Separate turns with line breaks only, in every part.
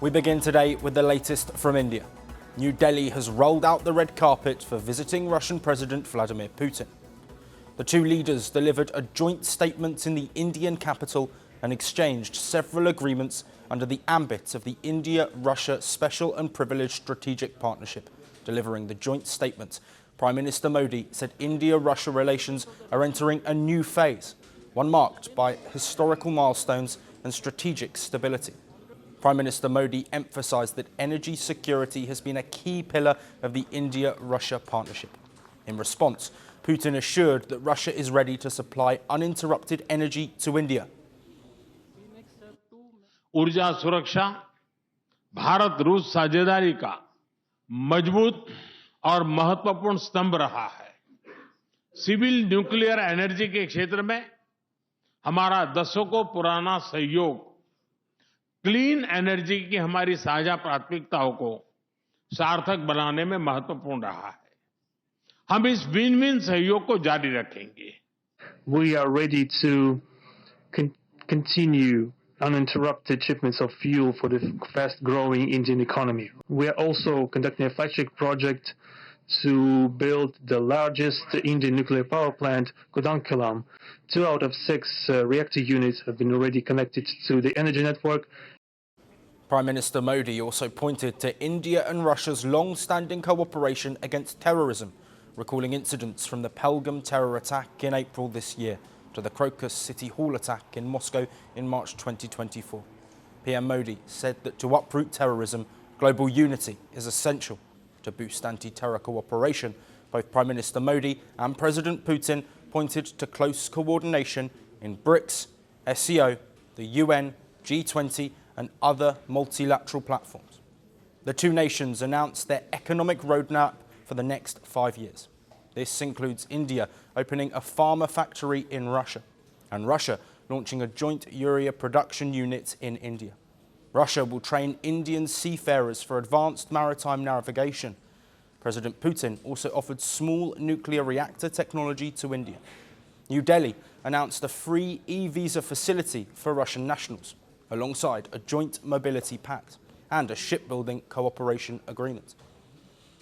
We begin today with the latest from India. New Delhi has rolled out the red carpet for visiting Russian President Vladimir Putin. The two leaders delivered a joint statement in the Indian capital and exchanged several agreements under the ambit of the India-Russia Special and Privileged Strategic Partnership. Delivering the joint statement, Prime Minister Modi said India-Russia relations are entering a new phase, one marked by historical milestones and strategic stability. Prime Minister Modi emphasised that energy security has been a key pillar of the India-Russia partnership. In response, Putin assured that Russia is ready to supply uninterrupted energy to India.
ऊर्जा सुरक्षा भारत रूस साझेदारी का मजबूत और महत्वपूर्ण स्तंभ रहा है। सिविल न्यूक्लियर एनर्जी के क्षेत्र में हमारा दशकों पुराना सहयोग क्लीन एनर्जी की हमारी साझा प्राथमिकताओं को सार्थक बनाने में महत्वपूर्ण रहा है। हम इस विन विन सहयोग को जारी रखेंगे।
We are ready to continue uninterrupted shipments of fuel for the fast-growing Indian economy. We are also conducting a flagship project to build the largest Indian nuclear power plant, Kudankulam. 2 out of 6 reactor units have been already connected to the energy network.
Prime Minister Modi also pointed to India and Russia's long-standing cooperation against terrorism, recalling incidents from the Pahalgam terror attack in April this year to the Crocus City Hall attack in Moscow in March 2024. PM Modi said that to uproot terrorism, global unity is essential. To boost anti-terror cooperation, both Prime Minister Modi and President Putin pointed to close coordination in BRICS, SCO, the UN, G20 and other multilateral platforms. The two nations announced their economic roadmap for the next 5 years. This includes India opening a pharma factory in Russia and Russia launching a joint urea production unit in India. Russia will train Indian seafarers for advanced maritime navigation. President Putin also offered small nuclear reactor technology to India. New Delhi announced a free e-visa facility for Russian nationals, alongside a joint mobility pact and a shipbuilding cooperation agreement.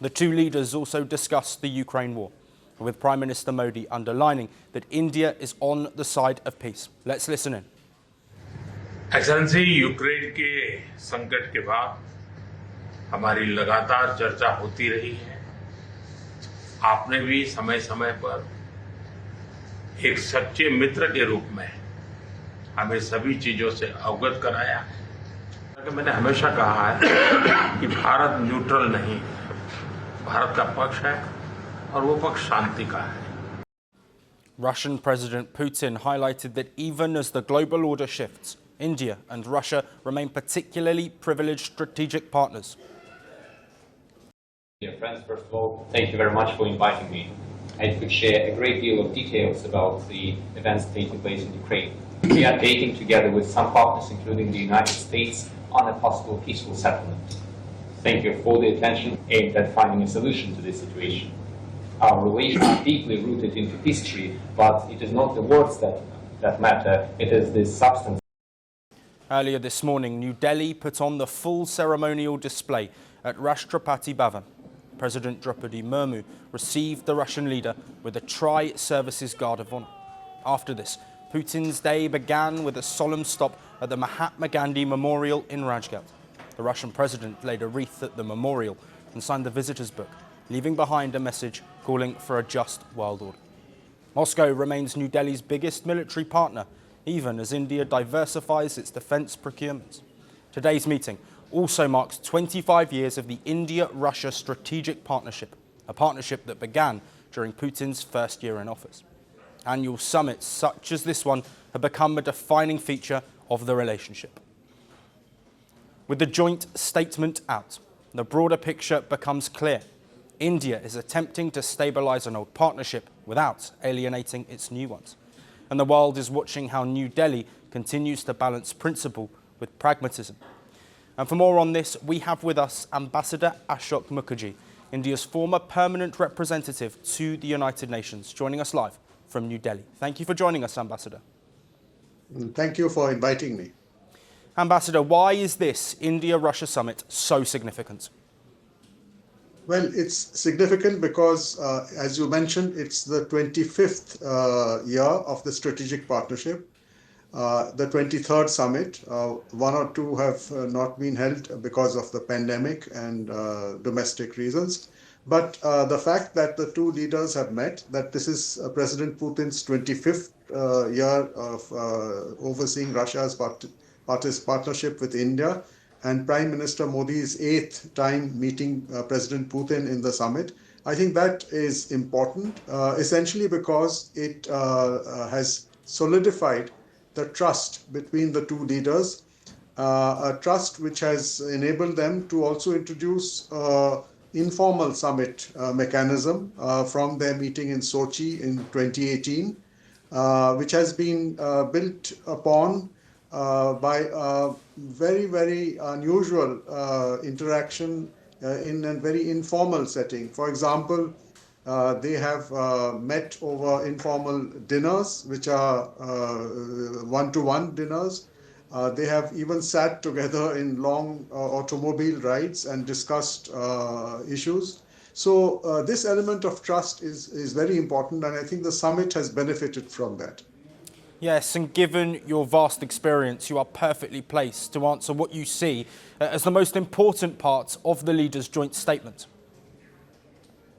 The two leaders also discussed the Ukraine war, with Prime Minister Modi underlining that India is on the side of peace. Let's listen in.
Excellency, Ukraine के संकट के बाद हमारी लगातार चर्चा होती रही है। आपने भी समय समय पर एक सच्चे मित्र के रूप में हमें सभी चीजों से अवगत कराया है। मैंने हमेशा कहा है कि भारत न्यूट्रल नहीं है, भारत का पक्ष है और वो पक्ष शांति का है।
Russian President Putin highlighted that even as the global order shifts, India and Russia remain particularly privileged strategic partners.
Dear friends, first of all, thank you very much for inviting me. I could share a great deal of details about the events taking place in Ukraine. We are taking together with some partners, including the United States, on a possible peaceful settlement. Thank you for the attention aimed at finding a solution to this situation. Our relations are deeply rooted into history, but it is not the words that matter, it is the substance.
Earlier this morning, New Delhi put on the full ceremonial display at Rashtrapati Bhavan. President Draupadi Murmu received the Russian leader with a Tri-Services Guard of Honour. After this, Putin's day began with a solemn stop at the Mahatma Gandhi Memorial in Rajghat. The Russian president laid a wreath at the memorial and signed the visitors' book, leaving behind a message calling for a just world order. Moscow remains New Delhi's biggest military partner, even as India diversifies its defence procurements. Today's meeting also marks 25 years of the India-Russia strategic partnership, a partnership that began during Putin's first year in office. Annual summits such as this one have become a defining feature of the relationship. With the joint statement out, the broader picture becomes clear. India is attempting to stabilise an old partnership without alienating its new ones. And the world is watching how New Delhi continues to balance principle with pragmatism. And for more on this, we have with us Ambassador Asoke Mukerji, India's former permanent representative to the United Nations, joining us live from New Delhi. Thank you for joining us, Ambassador.
Thank you for inviting me.
Ambassador, why is this India-Russia summit so significant?
Well, it's significant because, as you mentioned, it's the 25th year of the strategic partnership, the 23rd summit. One or two have not been held because of the pandemic and domestic reasons. But the fact that the two leaders have met, that this is President Putin's 25th year of overseeing Russia's partnership with India, and Prime Minister Modi's 8th time meeting President Putin in the summit, I think that is important, essentially because it has solidified the trust between the two leaders, a trust which has enabled them to also introduce informal summit mechanism from their meeting in Sochi in 2018, which has been built upon by a very, very unusual interaction in a very informal setting. For example, they have met over informal dinners, which are one-to-one dinners. They have even sat together in long automobile rides and discussed issues. So this element of trust is very important, and I think the summit has benefited from that.
Yes, and given your vast experience, you are perfectly placed to answer what you see as the most important part of the leaders' joint statement.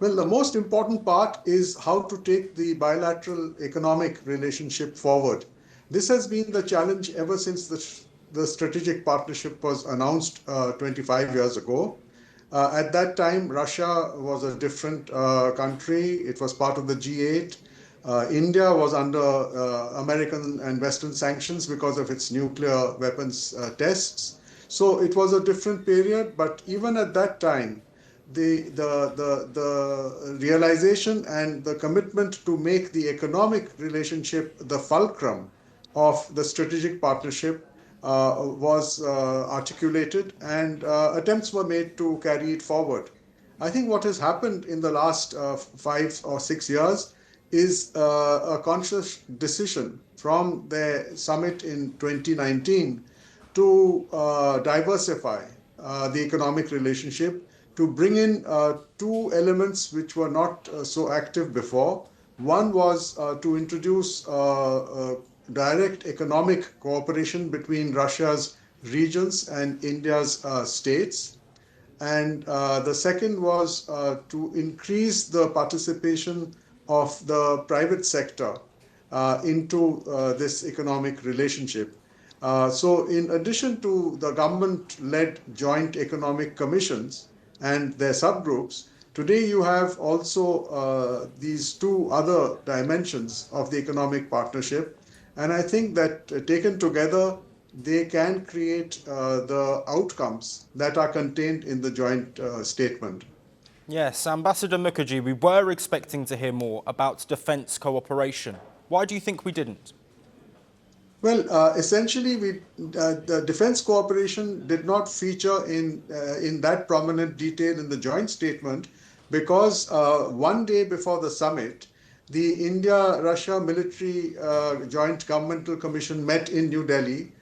Well, the most important part is how to take the bilateral economic relationship forward. This has been the challenge ever since the strategic partnership was announced 25 years ago. At that time, Russia was a different country. It was part of the G8. India was under American and Western sanctions because of its nuclear weapons tests. So it was a different period, but even at that time, the realization and the commitment to make the economic relationship the fulcrum of the strategic partnership was articulated, and attempts were made to carry it forward. I think what has happened in the last 5 or 6 years is a conscious decision from the summit in 2019 to diversify the economic relationship, to bring in two elements which were not so active before. One was to introduce direct economic cooperation between Russia's regions and India's states. And the second was to increase the participation of the private sector into this economic relationship. So in addition to the government-led joint economic commissions and their subgroups, today you have also these two other dimensions of the economic partnership. And I think that taken together, they can create the outcomes that are contained in the joint statement.
Yes, Ambassador Mukerji, we were expecting to hear more about defence cooperation. Why do you think we didn't?
Well, essentially, the defence cooperation did not feature in that prominent detail in the joint statement because one day before the summit, the India-Russia Military Joint Governmental Commission met in New Delhi,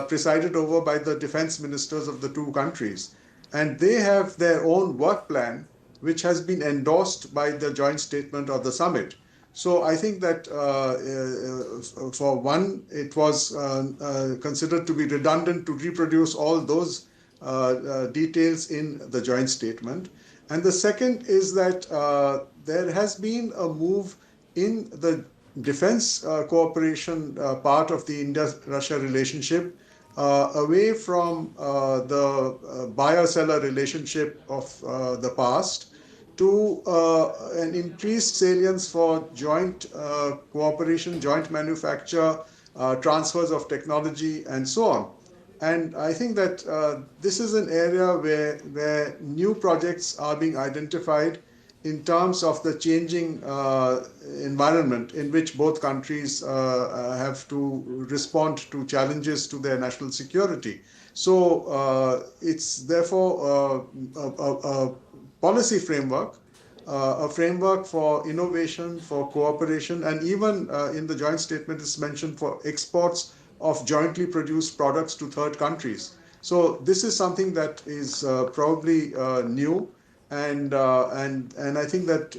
presided over by the defence ministers of the two countries. And they have their own work plan, which has been endorsed by the joint statement of the summit. So I think that for one, it was considered to be redundant to reproduce all those details in the joint statement. And the second is that there has been a move in the defense cooperation part of the India-Russia relationship away from the buyer-seller relationship of the past to an increased salience for joint cooperation, joint manufacture, transfers of technology, and so on. And I think that this is an area where new projects are being identified in terms of the changing environment in which both countries have to respond to challenges to their national security. So it's therefore a policy framework, a framework for innovation, for cooperation, and even in the joint statement is mentioned for exports of jointly produced products to third countries. So this is something that is probably new, and I think that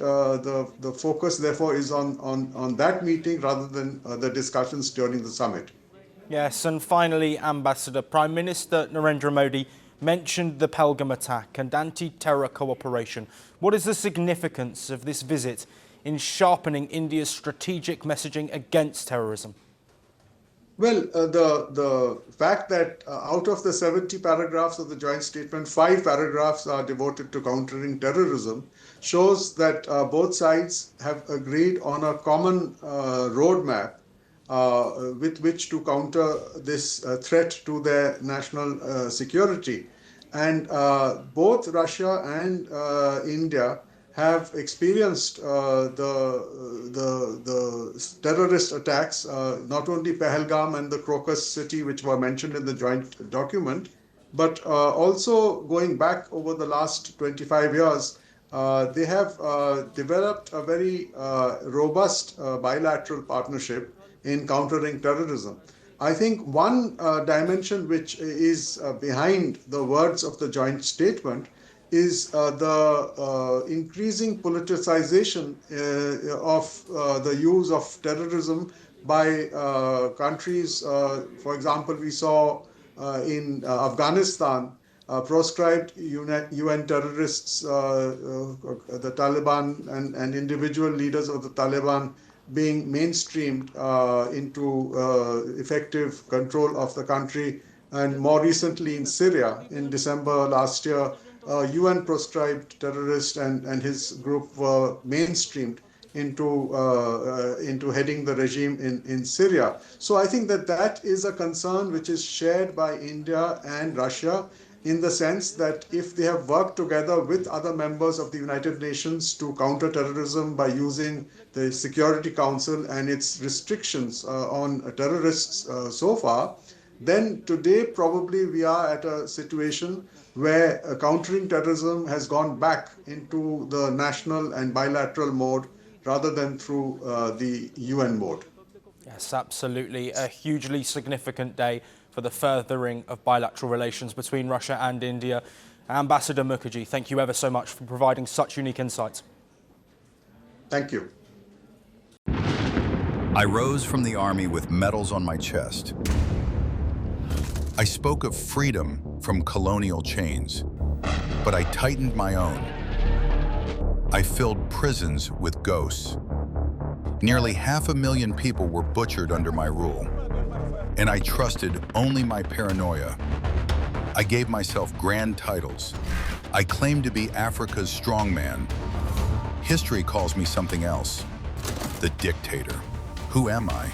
the focus therefore is on that meeting rather than the discussions during the summit.
Yes, and finally, Ambassador, Prime Minister Narendra Modi mentioned the Pahalgam attack and anti-terror cooperation. What is the significance of this visit in sharpening India's strategic messaging against terrorism?
Well, the fact that out of the 70 paragraphs of the joint statement, 5 paragraphs are devoted to countering terrorism shows that both sides have agreed on a common roadmap with which to counter this threat to their national security. And both Russia and India have experienced the terrorist attacks, not only Pahalgam and the Crocus City, which were mentioned in the joint document, but also going back over the last 25 years, they have developed a very robust bilateral partnership in countering terrorism. I think one dimension which is behind the words of the joint statement is the increasing politicization of the use of terrorism by countries. For example, we saw in Afghanistan proscribed UN terrorists, the Taliban and individual leaders of the Taliban being mainstreamed into effective control of the country. And more recently in Syria, in December last year, UN proscribed terrorist and his group were mainstreamed into heading the regime in Syria. So I think that is a concern which is shared by India and Russia, in the sense that if they have worked together with other members of the United Nations to counter terrorism by using the Security Council and its restrictions on terrorists so far, then today probably we are at a situation where countering terrorism has gone back into the national and bilateral mode rather than through the UN mode.
Yes, absolutely. A hugely significant day for the furthering of bilateral relations between Russia and India. Ambassador Mukerji, thank you ever so much for providing such unique insights.
Thank you.
I rose from the army with medals on my chest. I spoke of freedom from colonial chains, but I tightened my own. I filled prisons with ghosts. Nearly 500,000 people were butchered under my rule, and I trusted only my paranoia. I gave myself grand titles. I claimed to be Africa's strongman. History calls me something else, the dictator. Who am I?